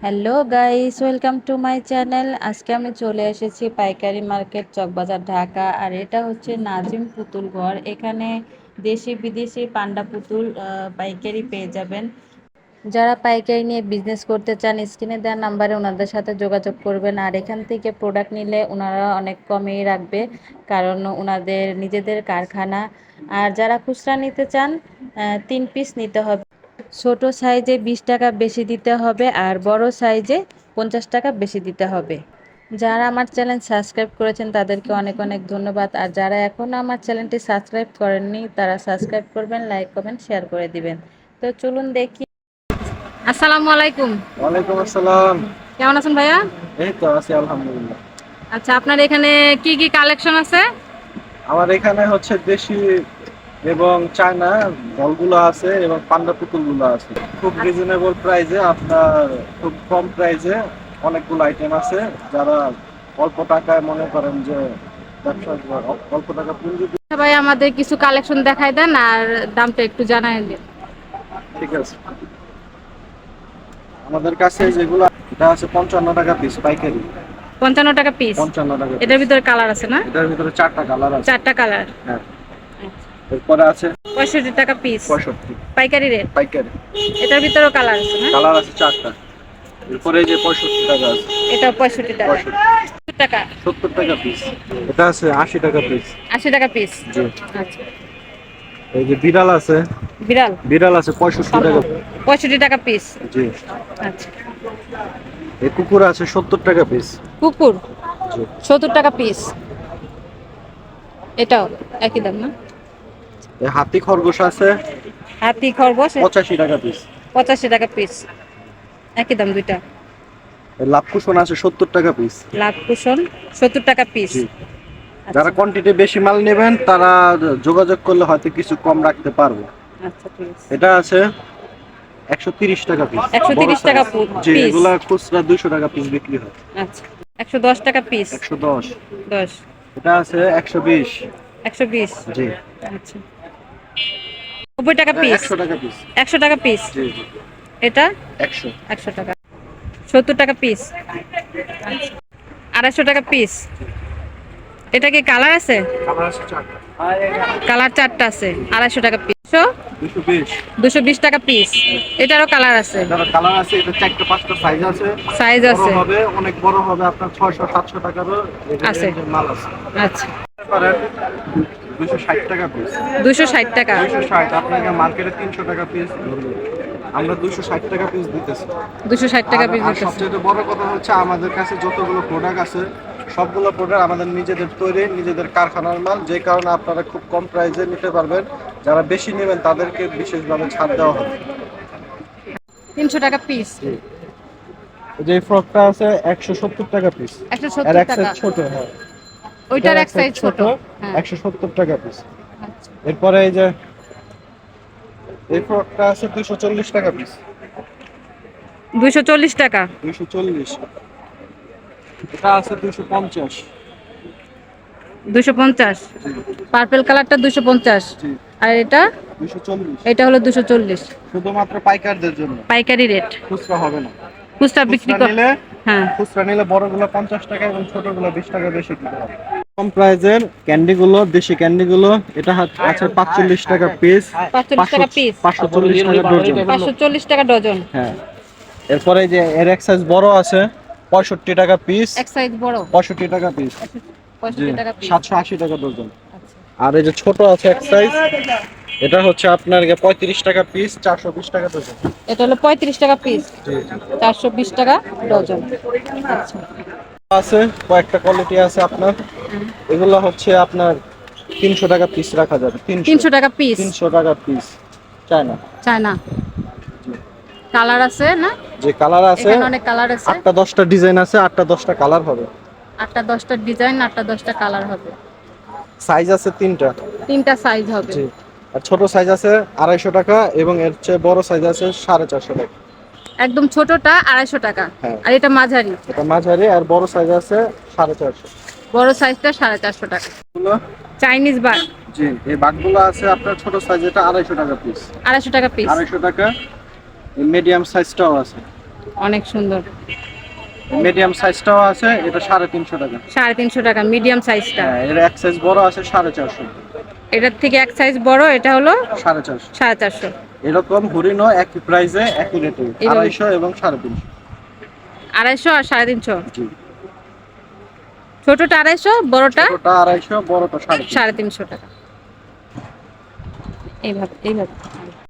Hello guys, welcome to my channel. আজকে আমি চলে এসেছি পাইকারি মার্কেট চকবাজার ঢাকা। আর এটা হচ্ছে নাজিম পুতুল ঘর। এখানে দেশি বিদেশি পান্ডা পুতুল পাইকারি পেয়ে যাবেন। যারা পাইকারি নিয়ে বিজনেস করতে চান স্ক্রিনে দেওয়া নাম্বারে ওনাদের সাথে যোগাযোগ করবেন। আর এখান থেকে প্রোডাক্ট নিলে ওনারা অনেক কমেই রাখবে, কারণ ওনাদের নিজেদের কারখানা। আর যারা খুচরা নিতে চান 3 পিস নিতে হবে। ছোট সাইজে 20 টাকা বেশি দিতে হবে, আর বড় সাইজে 50 টাকা বেশি দিতে হবে। যারা আমার চ্যানেল সাবস্ক্রাইব করেছেন তাদেরকে অনেক অনেক ধন্যবাদ। আর যারা এখনও আমার চ্যানেলটি সাবস্ক্রাইব করেননি তারা সাবস্ক্রাইব করবেন, লাইক কমেন্ট শেয়ার করে দিবেন। তো চলুন দেখি। আসসালামু আলাইকুম। ওয়ালাইকুম আসসালাম। কেমন আছেন ভাইয়া? এই তো আছি আলহামদুলিল্লাহ। আচ্ছা, আপনার এখানে কি কি কালেকশন আছে? আমার এখানে হচ্ছে দেশি এবং চায়না বলগুলো আছে এবং পান্ডা পুতুলগুলো আছে। খুব রিজনেবল প্রাইসে, আপনার খুব কম প্রাইসে অনেকগুলো আইটেম আছে। যারা অল্প টাকায় মনে করেন যে ব্যবসা অল্প টাকা পুঁজি দিয়ে। ভাই, আমাদের কিছু কালেকশন দেখাই দেন আর দামটা একটু জানাই দিন। ঠিক আছে, আমাদের কাছে যেগুলো, এটা আছে 55 টাকা পিস পাইকারি। 55 টাকা পিস? 55 টাকা। এটার ভিতরে কালার আছে না? এটার ভিতরে 4টা কালার আছে। 4টা কালার। হ্যাঁ, এরপরে আছে 65 টাকা পিস 65 পাইকারি রেট। পাইকারি। এটার ভিতরেও কালার আছে না? কালার আছে 4টা। এরপরে এই যে 65 টাকা আছে। এটা 65 টাকা। 70 টাকা। 70 টাকা পিস। এটা আছে 80 টাকা পিস। 80 টাকা পিস। জি। আচ্ছা। এই যে বিড়াল আছে। বিড়াল? বিড়াল আছে 65 টাকা। 65 টাকা পিস। জি। আচ্ছা। এই কুকুর আছে 70 টাকা পিস। কুকুর জি। 70 টাকা পিস। এটাও একই দাম না? এই হাতি খরগোশ আছে হাতি খরগোশ 85 টাকা পিস। 85 টাকা পিস। একই দাম দুইটা। এই লাভ কুশন আছে 70 টাকা পিস। লাভ কুশন 70 টাকা পিস। জি। আচ্ছা। যারা কোয়ান্টিটি বেশি মাল নেবেন তারা যোগাযোগ করলে হয়তো কিছু কম রাখতে পারবো। আচ্ছা, ঠিক আছে। এটা আছে 130 টাকা পিস। 130 টাকা জি, পিস। এগুলা খুচরা 200 টাকা পিস বিক্রি হয়। আচ্ছা। 110 টাকা পিস। 110। 10। এটা আছে 120। 120। জি। আচ্ছা। 90 টাকা পিস। 100 টাকা পিস। 100 টাকা পিস। জি জি। এটা 100। 100 টাকা। 70 টাকা পিস। আচ্ছা। 250 টাকা পিস। এটা কি কালার আছে? কালার আছে 4টা। কালার 4টা আছে। 250 টাকা পিস। 220। 220 টাকা পিস। এটারও কালার আছে? এটার কালার আছে, এটা 4টা 5টা সাইজ আছে। সাইজ বড় আছে? হবে, অনেক বড় হবে, আপনার 600 700 টাকারও আছে। রেঞ্জের মাল আছে। আচ্ছা। করেন 260 টাকা পিস। 260 টাকা। 260, আপনাকে মার্কেটে 300 টাকা পিস ধরবে, আমরা 260 টাকা পিস দিতেছি। 260 টাকা পিস আর দিতেছে। সবচেয়ে বড় কথা হচ্ছে আমাদের কাছে যতগুলো প্রোডাক্ট আছে সবগুলো প্রোডাক্ট আমাদের নিজেদের তৈরি, নিজেদের কারখানার মাল, যে কারণে আপনারা খুব কম প্রাইসে নিতে পারবেন। যারা বেশি নেবেন তাদেরকে বিশেষভাবে ছাড় দেওয়া হবে। 300 টাকা পিস। এই যে ফ্রকটা আছে 170 টাকা পিস। 170 এক সাইজ টাকা। ছোট, হ্যাঁ। ওইটার এক সাইজ ছোট। হ্যাঁ। 170 টাকা পিস। আচ্ছা। এরপরে এই যে এই ফ্রকটা আছে 240 টাকা পিস। 240 টাকা। 240। এটা আছে 250। 250। পার্পল কালারটা 250। জি। আর এটা? 240। এটা হলো 240। শুধুমাত্র পাইকারদের জন্য, পাইকারি রেট। খুচরা হবে না। খুচরা বিক্রি খুচরা নিলে, হ্যাঁ। খুচরা নিলে বড়গুলো 50 টাকা এবং ছোটগুলো 20 টাকা বেশি দিতে হবে। কম প্রাইজের ক্যান্ডিগুলো, দেশি ক্যান্ডিগুলো, এটা আছে 45 টাকা পিস। 45 টাকা পিস। 540 টাকা ডজন। 540 টাকা ডজন। হ্যাঁ। এরপরে এই যে এর এক সাইজ বড় আছে 65 টাকা পিস। এক সাইজ বড় 65 টাকা পিস। 65 টাকা পিস। 780 টাকা ডজন। আচ্ছা। আর এই যে ছোট আছে এক সাইজ, এটা হচ্ছে আপনার 35 টাকা পিস, 420 টাকা ডজন। এটা হলো 35 টাকা পিস, জি জি। 420 টাকা ডজন। আচ্ছা। আছে কয়েকটা কোয়ালিটি আছে আপনার, এগুলো হচ্ছে আপনার 300 টাকা পিস রাখা যাবে। 300 টাকা পিস। 300 টাকা পিস। চায়না। চায়না। কালার আছে না? যে কালার আছে, এখানে অনেক কালার আছে। 8টা 10টা ডিজাইন আছে, 8টা 10টা কালার হবে। 8টা 10টা ডিজাইন, 8টা 10টা কালার হবে। সাইজ আছে 3টা। 3টা সাইজ হবে। জি। আর ছোট সাইজ আছে 250 টাকা এবং এর চেয়ে বড় সাইজ আছে 450 টাকা। একদম ছোটটা 250 টাকা। হ্যাঁ। আর এটা মাঝারি? এটা মাঝারি, আর বড় সাইজ আছে 450। বড় সাইজটা 450 টাকা। এগুলো চাইনিজ বাগ। জি, এই বাগগুলো আছে আপনার ছোট সাইজ, এটা 250 টাকা পিস। 250 টাকা পিস। 250 টাকা। মিডিয়াম সাইজটাও আছে। অনেক সুন্দর। মিডিয়াম সাইজটাও আছে, এটা 350 টাকা। 350 টাকা মিডিয়াম সাইজটা। হ্যাঁ, এর এক সাইজ বড় আছে 450। এটার থেকে এক সাইজ বড়, এটা হলো 450। 450। এরকম হরিণও একই প্রাইসে একই রেটে, এইভাবে 250 এবং 350। 250 আর 350। জি। ছোটটা 250, বড়টা ছোটটা 250, বড়টা 350। 350 টাকা। এইভাবে এইভাবে